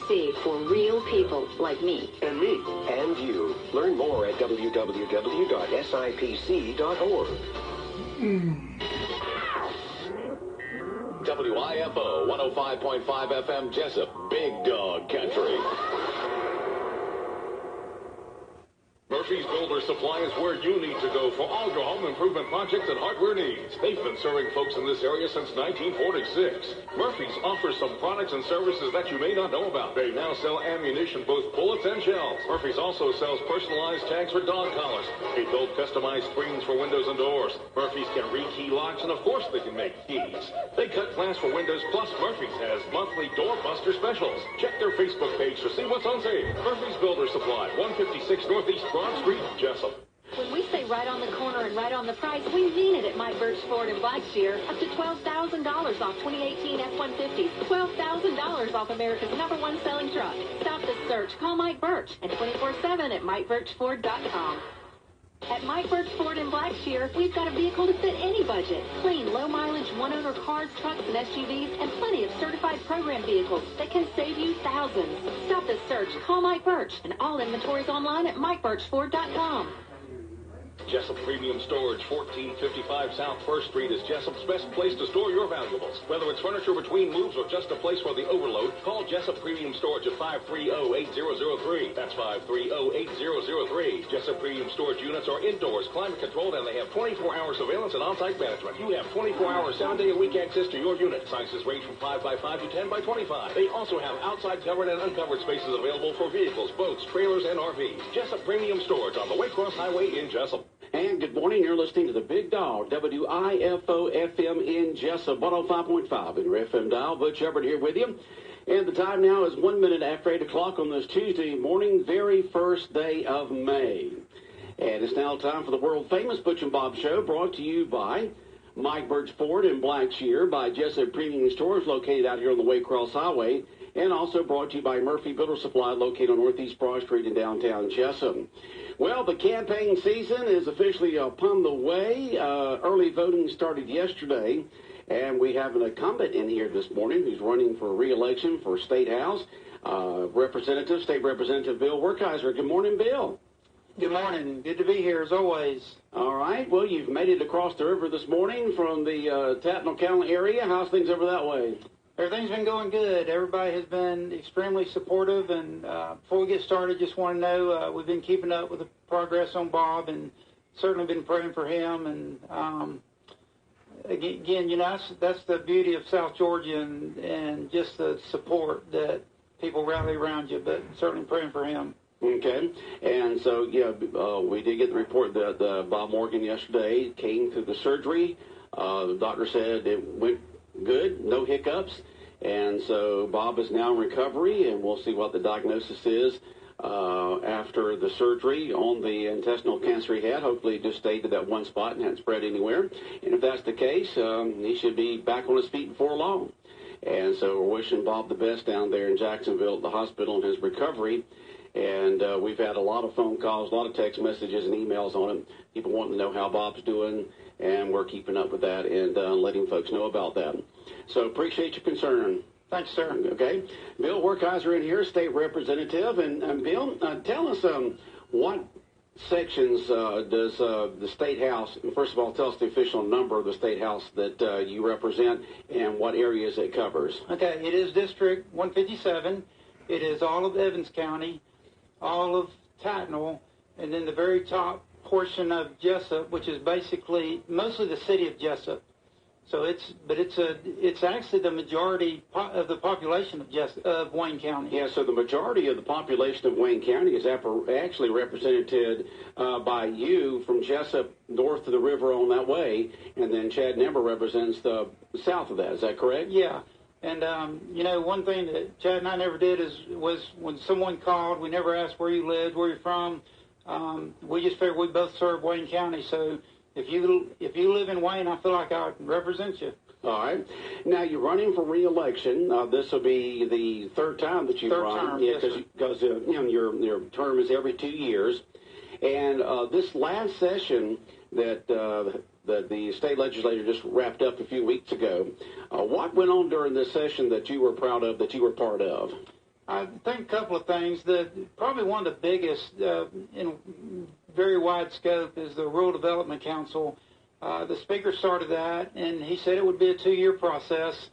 SIPC for real people like me. And me. And you. Learn more at www.sipc.org. WIFO 105.5 FM Jesup, Big Dog Country. Murphy's Builder Supply is where you need to go for all your home improvement projects and hardware needs. They've been serving folks in this area since 1946. Murphy's offers some products and services that you may not know about. They now sell ammunition, both bullets and shells. Murphy's also sells personalized tags for dog collars. They build customized screens for windows and doors. Murphy's can rekey locks, and of course they can make keys. They cut glass for windows, plus Murphy's has monthly doorbuster specials. Check their Facebook page to see what's on sale. Murphy's Builder Supply, 156 Northeast Broad Street, Jesup. When we say right on the corner and right on the price, we mean it at Mike Birch Ford in Blackshear. Up to $12,000 off 2018 F-150s. $12,000 off America's #1 selling truck. Stop the search. Call Mike Birch at 24/7 at MikeBirchFord.com. At Mike Birch Ford in Blackshear, we've got a vehicle to fit any budget. Clean, low-mileage, one-owner cars, trucks, and SUVs, and plenty of certified program vehicles that can save you thousands. Stop the search. Call Mike Birch, and all inventory's online at MikeBirchFord.com. Jesup Premium Storage, 1455 South 1st Street is Jesup's best place to store your valuables. Whether it's furniture between moves or just a place for the overload, call Jesup Premium Storage at 530-8003. That's 530-8003. Jesup Premium Storage units are indoors, climate controlled, and they have 24-hour surveillance and on-site management. You have 24-hour, 7-day-a-week access to your unit. Sizes range from 5x5 to 10x25. They also have outside covered and uncovered spaces available for vehicles, boats, trailers, and RVs. Jesup Premium Storage on the Waycross Highway in Jesup. And good morning. You're listening to the Big Dog, WIFO FM in Jesup, 105.5 in your FM dial. Butch Hubbard here with you. And the time now is 1 minute after 8 o'clock on this Tuesday morning, very first day of May. And it's now time for the world-famous Butch and Bob Show, brought to you by Mike Birch Ford in Blackshear, by Jesup Premium Stores, located out here on the Waycross Highway, and also brought to you by Murphy Builder Supply, located on Northeast Broad Street in downtown Jesup. Well, the campaign season is officially upon the way. Early voting started yesterday, and we have an incumbent in here this morning who's running for re-election for State House, State Representative Bill Werkheiser. Good morning, Bill. Good morning. Good to be here, as always. All right. Well, you've made it across the river this morning from the Tattnall County area. How's things over that way? Everything's been going good. Everybody has been extremely supportive. And before we get started, just want to know we've been keeping up with the progress on Bob and certainly been praying for him. And again, you know, that's the beauty of South Georgia and just the support that people rally around you, but certainly praying for him. Okay. And so, yeah, we did get the report that Bob Morgan yesterday came through the surgery. The doctor said it went good, no hiccups. And so Bob is now in recovery, and we'll see what the diagnosis is after the surgery on the intestinal cancer he had. Hopefully it just stayed to that one spot and hadn't spread anywhere. And if that's the case, he should be back on his feet before long. And so we're wishing Bob the best down there in Jacksonville at the hospital in his recovery. And we've had a lot of phone calls, a lot of text messages and emails on him. People wanting to know how Bob's doing, and we're keeping up with that and letting folks know about that. So appreciate your concern. Thanks, sir. Okay. Bill Werkheiser in here, state representative. And Bill, tell us what sections does the State House, first of all, tell us the official number of the State House that you represent and what areas it covers. Okay. It is District 157. It is all of Evans County, all of Tattnall, and then the very top portion of Jesup, which is basically mostly the city of Jesup. So it's actually the majority of the population of Wayne County. Yeah, so the majority of the population of Wayne County is actually represented by you from Jesup north of the river on that way, and then Chad Nember represents the south of that. Is that correct? Yeah. And, you know, one thing that Chad and I never did was when someone called, we never asked where you lived, where you're from. We just figured we both serve Wayne County. So if you live in Wayne, I feel like I represent you. All right. Now, you're running for re-election. This will be the third time that you've run. Term, yeah, yes, because you know, your term is every 2 years. And this last session that the state legislature just wrapped up a few weeks ago, what went on during this session that you were proud of, that you were part of? I think a couple of things. Probably one of the biggest in very wide scope is the Rural Development Council. The speaker started that, and he said it would be a 2-year process.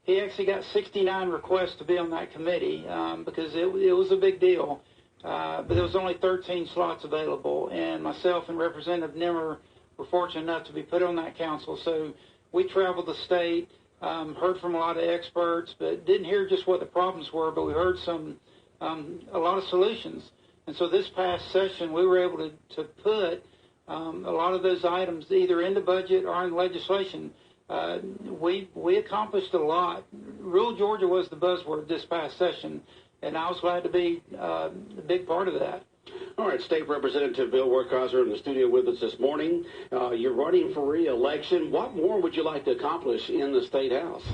He actually got 69 requests to be on that committee because it was a big deal. But there was only 13 slots available, and myself and Representative Nimmer were fortunate enough to be put on that council. So we traveled the state, heard from a lot of experts, but didn't hear just what the problems were, but we heard a lot of solutions. And so this past session, we were able to put a lot of those items either in the budget or in legislation. We accomplished a lot. Rural Georgia was the buzzword this past session, and I was glad to be a big part of that. All right, State Representative Bill Werkheiser in the studio with us this morning. You're running for re-election. What more would you like to accomplish in the State House?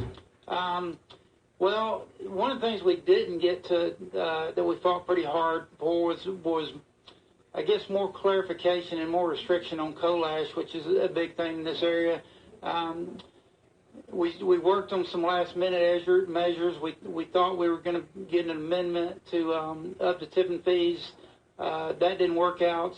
Well, one of the things we didn't get to that we fought pretty hard for was I guess more clarification and more restriction on coal ash, which is a big thing in this area. We worked on some last-minute measures. We thought we were going to get an amendment to up to tipping fees. That didn't work out.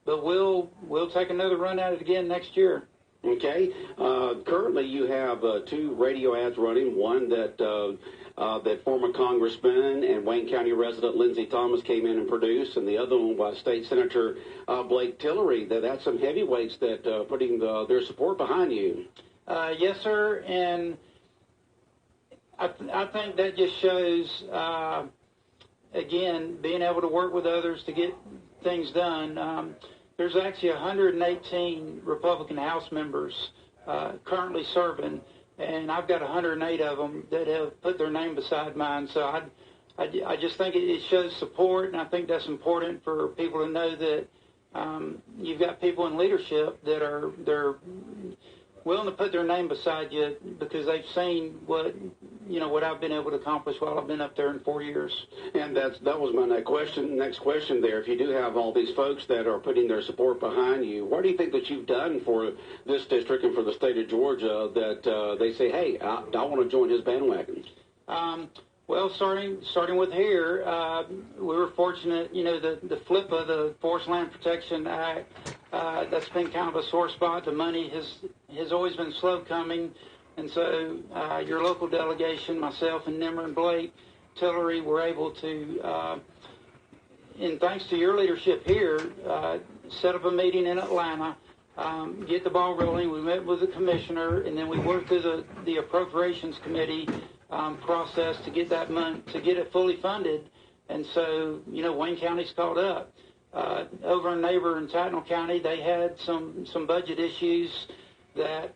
But we'll take another run at it again next year. Okay. Currently, you have 2 radio ads running. One that former Congressman and Wayne County resident Lindsey Thomas came in and produced, and the other one was State Senator Blake Tillery. That's some heavyweights that putting their support behind you. Yes, sir, and I think that just shows, again, being able to work with others to get things done. There's actually 118 Republican House members currently serving, and I've got 108 of them that have put their name beside mine. So I just think it shows support, and I think that's important for people to know that you've got people in leadership that they're willing to put their name beside you because they've seen what I've been able to accomplish while I've been up there in 4 years. And that was my next question there. If you do have all these folks that are putting their support behind you, what do you think that you've done for this district and for the state of Georgia that they say, hey, I want to join his bandwagon? Well, starting with here, we were fortunate, the flip of the Forest Land Protection Act, that's been kind of a sore spot. The money has always been slow coming. And so your local delegation, myself and Nimmer and Blake Tillery, were able to, and thanks to your leadership here, set up a meeting in Atlanta, get the ball rolling. We met with the commissioner, and then we worked through the appropriations committee process to get that money, to get it fully funded. And so, Wayne County's caught up. Over a neighbor in Tattnall County, they had some budget issues that,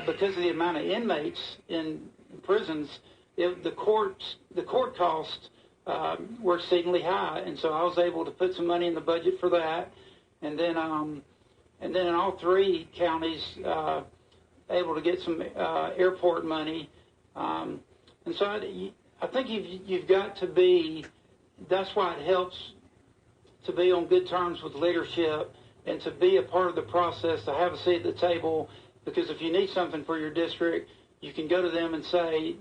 because of the amount of inmates in prisons, the court costs were exceedingly high, and so I was able to put some money in the budget for that, and then in all 3 counties, able to get some airport money, and so I think you've got to be. That's why it helps to be on good terms with leadership and to be a part of the process, to have a seat at the table. Because if you need something for your district, you can go to them and say,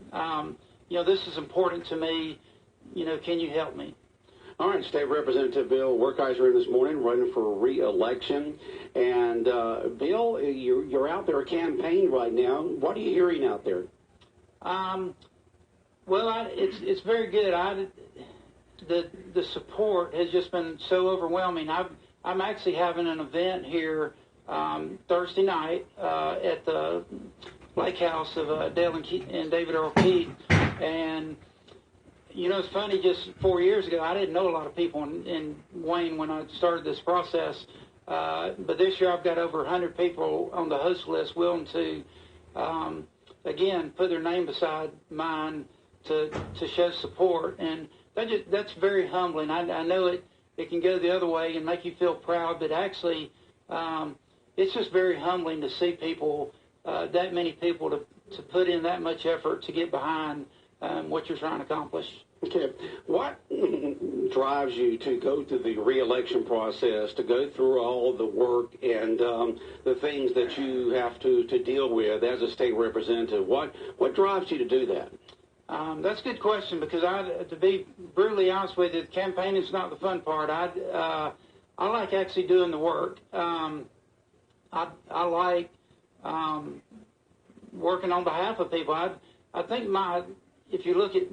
this is important to me. Can you help me? All right, State Representative Bill Werkheiser in this morning, running for re-election. And, Bill, you're out there campaigning right now. What are you hearing out there? Well, it's very good. The support has just been so overwhelming. I'm actually having an event here Thursday night at the Lake House of Dale and David Earl Keith. And, it's funny, just 4 years ago, I didn't know a lot of people in Wayne when I started this process. But this year I've got over 100 people on the host list willing to, again, put their name beside mine to show support. And that's very humbling. I know it can go the other way and make you feel proud, but actually it's just very humbling to see people, that many people to put in that much effort to get behind what you're trying to accomplish. Okay. What drives you to go through the re-election process, to go through all of the work and the things that you have to deal with as a state representative? What drives you to do that? That's a good question, because to be brutally honest with you, campaigning's not the fun part. I like actually doing the work. I like working on behalf of people. I think if you look at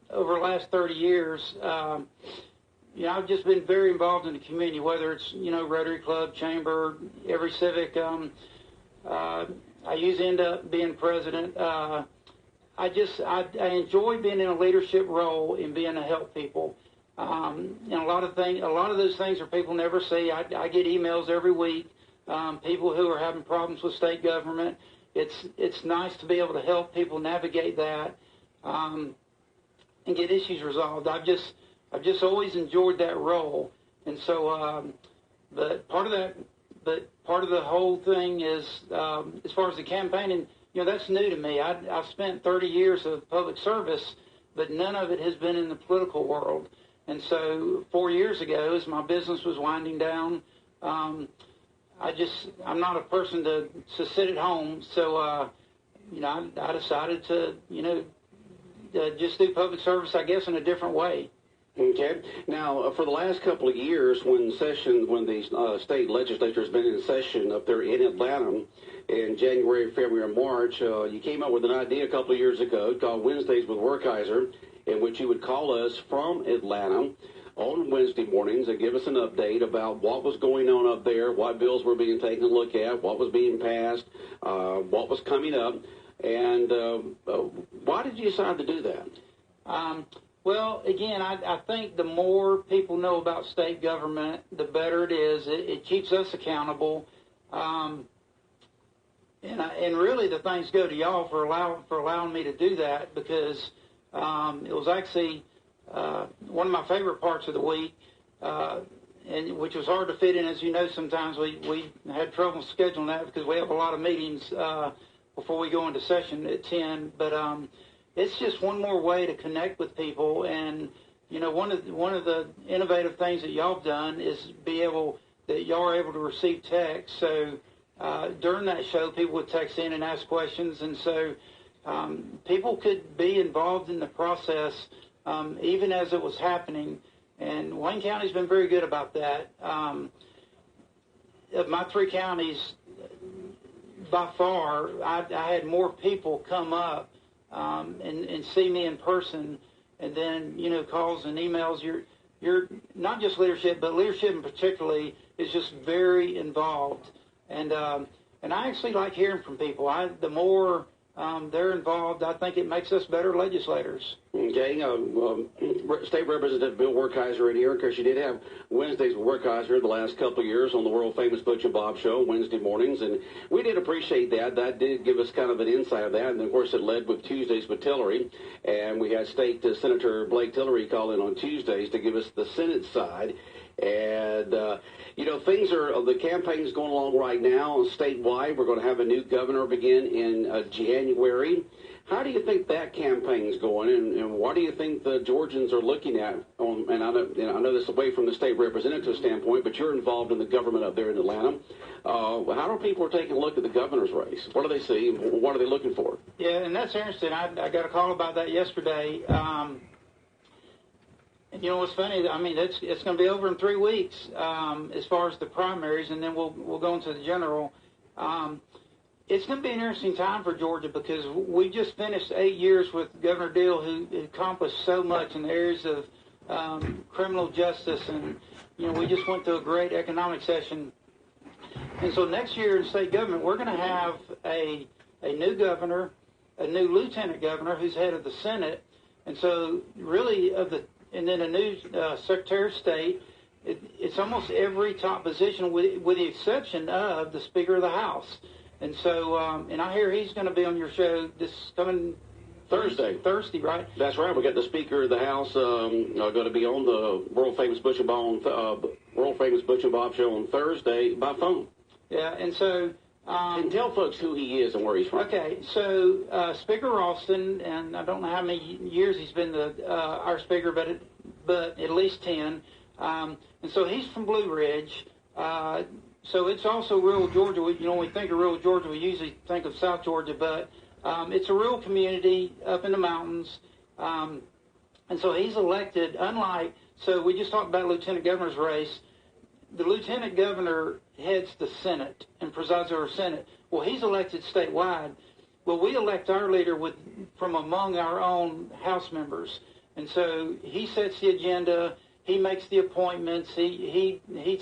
over the last 30 years, I've just been very involved in the community, whether it's, Rotary Club, Chamber, every civic. I usually end up being president. I enjoy being in a leadership role and being to help people. And a lot of those things are people never see. I get emails every week, people who are having problems with state government. It's nice to be able to help people navigate that, and get issues resolved. I've just always enjoyed that role. And so, but part of the whole thing is, as far as the campaigning, that's new to me. I've spent 30 years of public service, but none of it has been in the political world. And so 4 years ago, as my business was winding down, I'm not a person to sit at home. So, I decided to, just do public service, I guess, in a different way. Okay. Now, for the last couple of years, when the state legislature has been in session up there in Atlanta in January, February, and March, you came up with an idea a couple of years ago called Wednesdays with Werkheiser, in which you would call us from Atlanta on Wednesday mornings and give us an update about what was going on up there, what bills were being taken a look at, what was being passed, what was coming up. And why did you decide to do that? Well, again, I think the more people know about state government, the better it is. It keeps us accountable. And really the thanks go to y'all for allowing me to do that, because it was actually one of my favorite parts of the week, and which was hard to fit in. As you know, sometimes we had trouble scheduling that because we have a lot of meetings before we go into session at 10. But it's just one more way to connect with people. And one of the innovative things that y'all have done is that y'all are able to receive text. So during that show, people would text in and ask questions, and so people could be involved in the process even as it was happening. And Wayne County's been very good about that. Of my 3 counties, by far, I had more people come up and see me in person, and then calls and emails. You're not just leadership, but leadership in particularly is just very involved, and I actually like hearing from people. The more they're involved, I think it makes us better legislators. Okay, State Representative Bill Werkheiser in here, because you did have Wednesdays with Werkheiser the last couple of years on the world-famous Butch and Bob Show, Wednesday mornings, and we did appreciate that. That did give us kind of an insight of that, and of course it led with Tuesdays with Tillery, and we had State Senator Blake Tillery call in on Tuesdays to give us the Senate side. And, the campaign's going along right now statewide. We're going to have a new governor begin in January. How do you think that campaign's going, and what do you think the Georgians are looking at? And I know this away from the state representative standpoint, but you're involved in the government up there in Atlanta. How are people taking a look at the governor's race? What do they see? What are they looking for? Yeah, and that's interesting. I got a call about that yesterday. What's funny? I mean, it's going to be over in 3 weeks as far as the primaries, and then we'll go into the general. It's going to be an interesting time for Georgia, because we just finished 8 years with Governor Deal, who accomplished so much in the areas of criminal justice, and we just went through a great economic session. And so next year in state government, we're going to have a new governor, a new lieutenant governor who's head of the Senate, and so really and then a new Secretary of State. It's almost every top position with the exception of the Speaker of the House. And so, and I hear he's going to be on your show this coming Thursday, right? That's right. We got the Speaker of the House going to be on the world-famous Butch and Bob Show on Thursday by phone. Yeah, and so... and tell folks who he is and where he's from. Okay, so Speaker Ralston, and I don't know how many years he's been our Speaker, but at least 10. And so he's from Blue Ridge. So it's also rural Georgia. When we think of rural Georgia, we usually think of South Georgia, but it's a rural community up in the mountains. And so he's elected, so we just talked about lieutenant governor's race. The lieutenant governor heads the Senate and presides over Senate. Well, he's elected statewide. Well, we elect our leader from among our own House members. And so he sets the agenda. He makes the appointments. He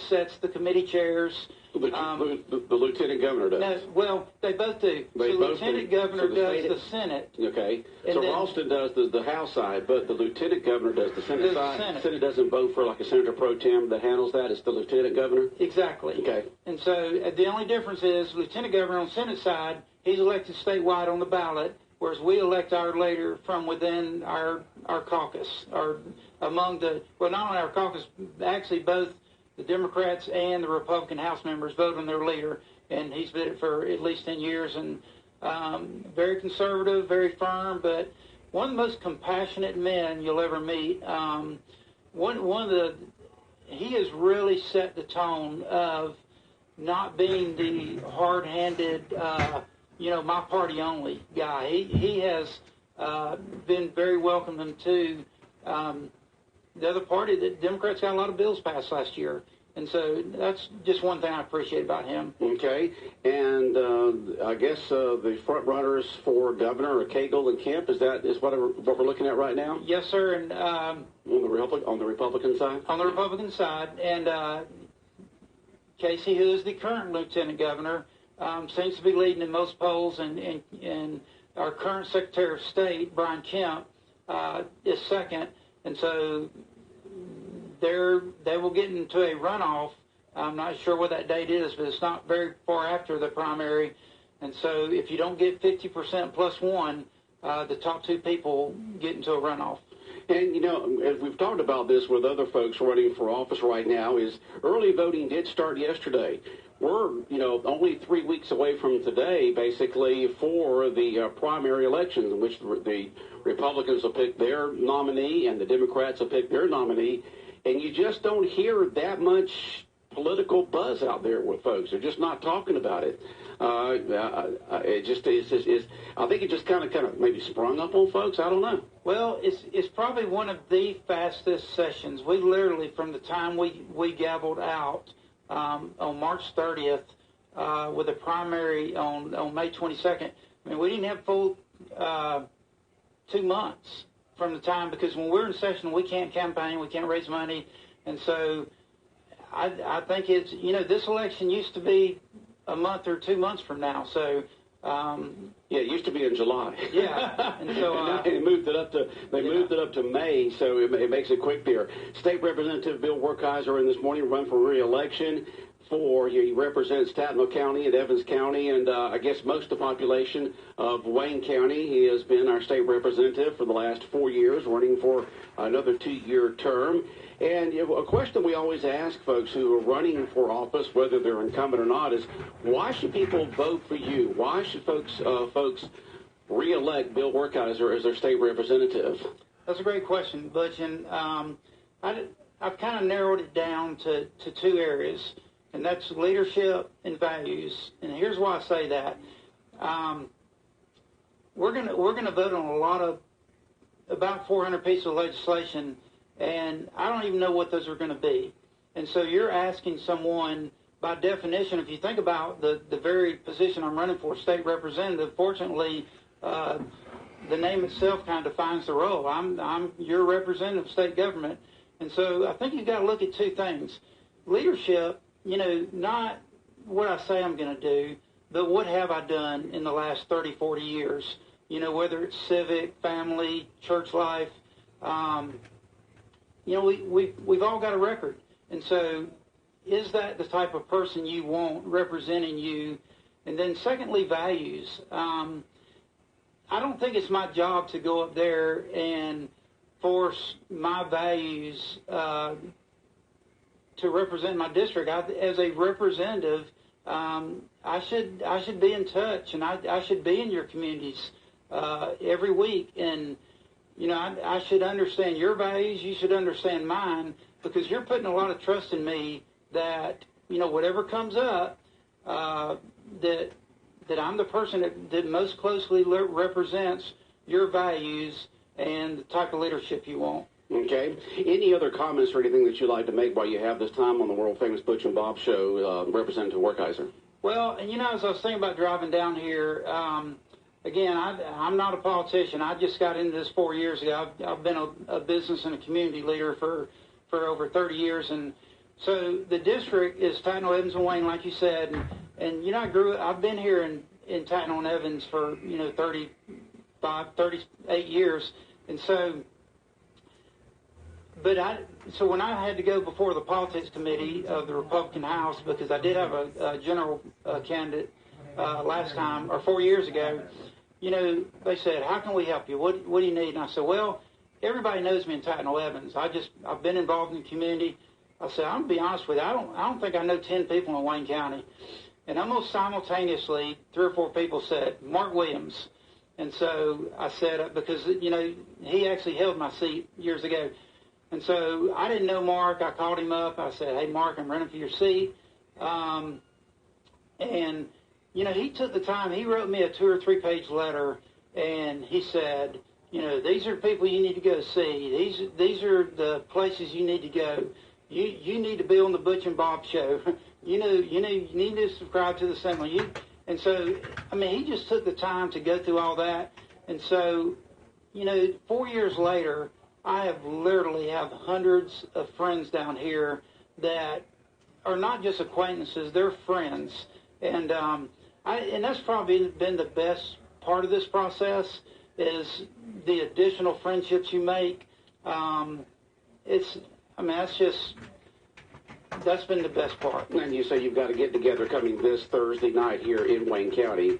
sets the committee chairs. The lieutenant governor does. No, well, they both do. The lieutenant governor does the Senate. Okay. So Ralston does the House side, but the lieutenant governor does the Senate side. The Senate doesn't vote for like a senator pro tem that handles that. It's the lieutenant governor? Exactly. Okay. And so the only difference is lieutenant governor on the Senate side, he's elected statewide on the ballot, whereas we elect our leader from within our caucus, or among not only our caucus, actually both the Democrats and the Republican House members vote on their leader, and he's been it for at least 10 years, and very conservative, very firm, but one of the most compassionate men you'll ever meet. He has really set the tone of not being the hard-handed, my party only guy. He has been very welcoming to the other party. The Democrats got a lot of bills passed last year. And so that's just one thing I appreciate about him. Okay. And I guess the front runners for governor are Cagle and Kemp. Is what we're looking at right now? Yes, sir. And on the Republican side? On the Republican side. And Casey, who is the current lieutenant governor, seems to be leading in most polls. And our current Secretary of State, Brian Kemp, is second. And so they will get into a runoff. I'm not sure what that date is, but it's not very far after the primary. And so if you don't get 50% plus one, the top two people get into a runoff. And, as we've talked about this with other folks running for office right now, is early voting did start yesterday. We're, only 3 weeks away from today, basically, for the primary elections in which the Republicans will pick their nominee and the Democrats will pick their nominee. And you just don't hear that much political buzz out there with folks. They're just not talking about it. It just is. I think it just kind of maybe sprung up on folks. I don't know. Well, it's probably one of the fastest sessions. We literally, from the time we gavelled out on March 30th with a primary on May 22nd. I mean, we didn't have full 2 months from the time, because when we're in session, we can't campaign, we can't raise money. And so I think it's, this election used to be a month or 2 months from now. So, it used to be in July. Yeah. And so and they moved it up to May, so it makes it quick there. State Representative Bill Werkheiser in this morning run for re-election. He represents Tattnall County and Evans County, and I guess most of the population of Wayne County. He has been our state representative for the last 4 years, running for another 2-year term. And a question we always ask folks who are running for office, whether they're incumbent or not, is why should people vote for you? Why should folks re-elect Bill Werkheiser as their state representative? That's a great question, Butch. And I've kind of narrowed it down to 2 areas. And that's leadership and values. And here's why I say that. We're gonna vote on about 400 pieces of legislation, and I don't even know what those are going to be. And so you're asking someone, by definition, if you think about the very position I'm running for, state representative, fortunately, the name itself kind of defines the role. I'm your representative of state government. And so I think you've got to look at 2 things. Leadership, not what I say I'm going to do, but what have I done in the last 30, 40 years? Whether it's civic, family, church life. We've all got a record. And so is that the type of person you want representing you? And then secondly, values. I don't think it's my job to go up there and force my values to represent my district. As a representative, I should be in touch, and I should be in your communities every week. And I should understand your values. You should understand mine, because you're putting a lot of trust in me that whatever comes up, that that I'm the person that most closely represents your values and the type of leadership you want. Okay. Any other comments or anything that you'd like to make while you have this time on the world-famous Butch and Bob Show, Representative Werkheiser? Well, and as I was thinking about driving down here, again, I'm not a politician. I just got into this 4 years ago. I've been a business and a community leader for over 30 years, and so the district is Tattnall, Evans, and Wayne, like you said, and I've been here in Tattnall and Evans for 38 years, and so. So when I had to go before the politics committee of the Republican House, because I did have a general candidate last time, or 4 years ago, they said, how can we help you? What do you need? And I said, well, everybody knows me in Tattnall Evans. I've been involved in the community. I said, I'm going to be honest with you, I don't think I know 10 people in Wayne County. And almost simultaneously, 3 or 4 people said, Mark Williams. And so I said, because, he actually held my seat years ago. And so I didn't know Mark. I called him up. I said, hey, Mark, I'm running for your seat. And, he took the time. He wrote me a 2 or 3 page letter, and he said, these are people you need to go see. These are the places you need to go. You need to be on the Butch and Bob Show. You need to subscribe to the Assembly. And so, he just took the time to go through all that. And so, 4 years later, I literally have hundreds of friends down here that are not just acquaintances, they're friends. And that's probably been the best part of this process is the additional friendships you make. That's been the best part. And you say you've got a get-together coming this Thursday night here in Wayne County,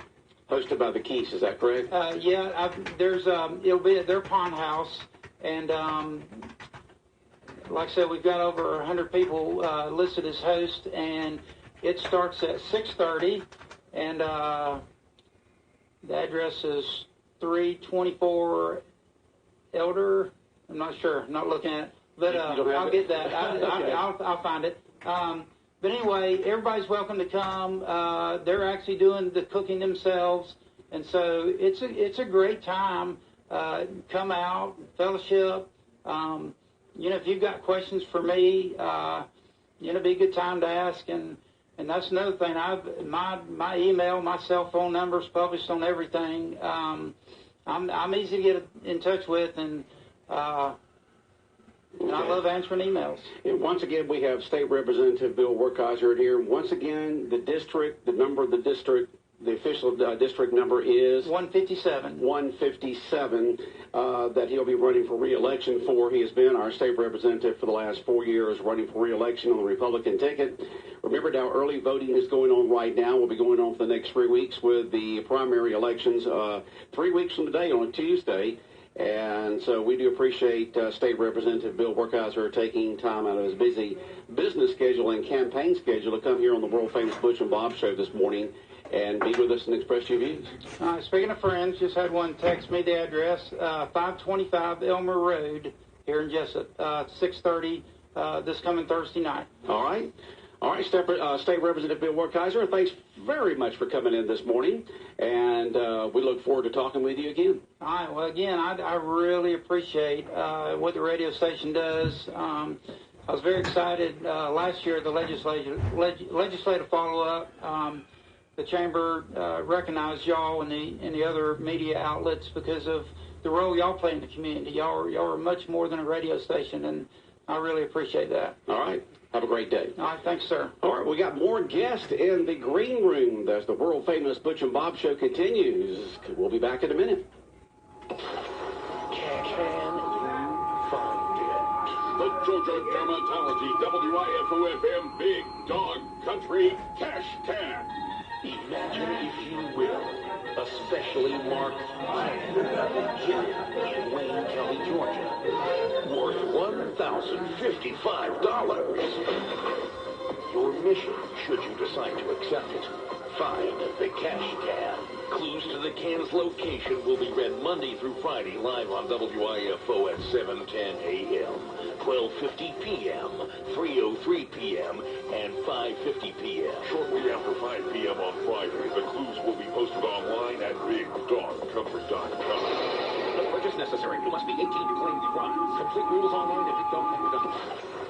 hosted by the Keys, is that correct? Yeah, it'll be at their pond house. And like I said, we've got over 100 people listed as hosts, and it starts at 6:30, and the address is 324 Elder. I'm not sure. I'm not looking at it, but I'll get that. I'll find it. But anyway, everybody's welcome to come. They're actually doing the cooking themselves, and so it's a great time. Come out, fellowship. If you've got questions for me, it'll be a good time to ask. And that's another thing. My email, my cell phone number is published on everything. I'm easy to get in touch with, and I love answering emails. And once again, we have State Representative Bill Werkheiser here. Once again, the number of the district. The official district number is 157. 157 that he'll be running for re-election for. He has been our state representative for the last 4 years, running for re-election on the Republican ticket. Remember now, early voting is going on right now. Will be going on for the next 3 weeks with the primary elections 3 weeks from today on a Tuesday. And so we do appreciate State Representative Bill Werkheiser taking time out of his busy business schedule and campaign schedule to come here on the world-famous Butch and Bob Show this morning and be with us and express your views. Speaking of friends, just had one text me the address, 525 Elmer Road here in Jesup, 6:30 this coming Thursday night. All right. State Representative Bill Werkheiser, thanks very much for coming in this morning, and we look forward to talking with you again. All right. Well, again, I really appreciate what the radio station does. I was very excited last year at the legislative follow-up. The chamber recognized y'all and the other media outlets because of the role y'all play in the community. Y'all are much more than a radio station, and I really appreciate that. All right. Have a great day. All right. Thanks, sir. All right. We got more guests in the green room as the world-famous Butch and Bob Show continues. We'll be back in a minute. Can you find it? The JoJo Dermatology WIFO-FM Big Dog Country Cash Can. Imagine, if you will, a specially marked iron gem in Wayne County, Georgia, worth $1,055. Your mission, should you decide to accept it, Find the cash can. Clues to the can's location will be read Monday through Friday live on WIFO at 7:10 a.m., 12:50 p.m., 3:03 p.m., and 5:50 p.m. Shortly after 5 p.m. on Friday, the clues will be posted online at BigDogComfort.com. No purchase necessary. You must be 18 to claim the prize. Complete rules online at BigDogComfort.com.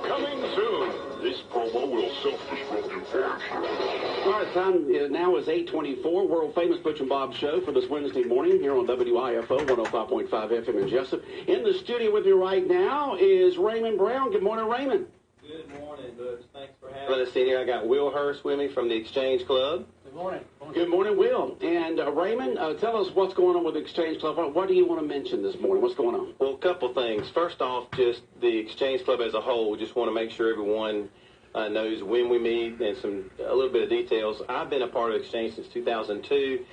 Coming soon. This promo will self-destruct in 4 seconds. All right, time now is 8:24. World famous Butch and Bob Show for this Wednesday morning here on WIFO 105.5 FM in Jesup. In the studio with you right now is Raymond Brown. Good morning, Raymond. Good morning, Butch. Thanks for having us in here. I got Will Hurst with me from the Exchange Club. Good morning. Good morning, Will. And Raymond, tell us what's going on with the Exchange Club. What do you want to mention this morning? What's going on? Well, a couple things. First off, just the Exchange Club as a whole. Just want to make sure everyone knows when we meet and a little bit of details. I've been a part of Exchange since 2002.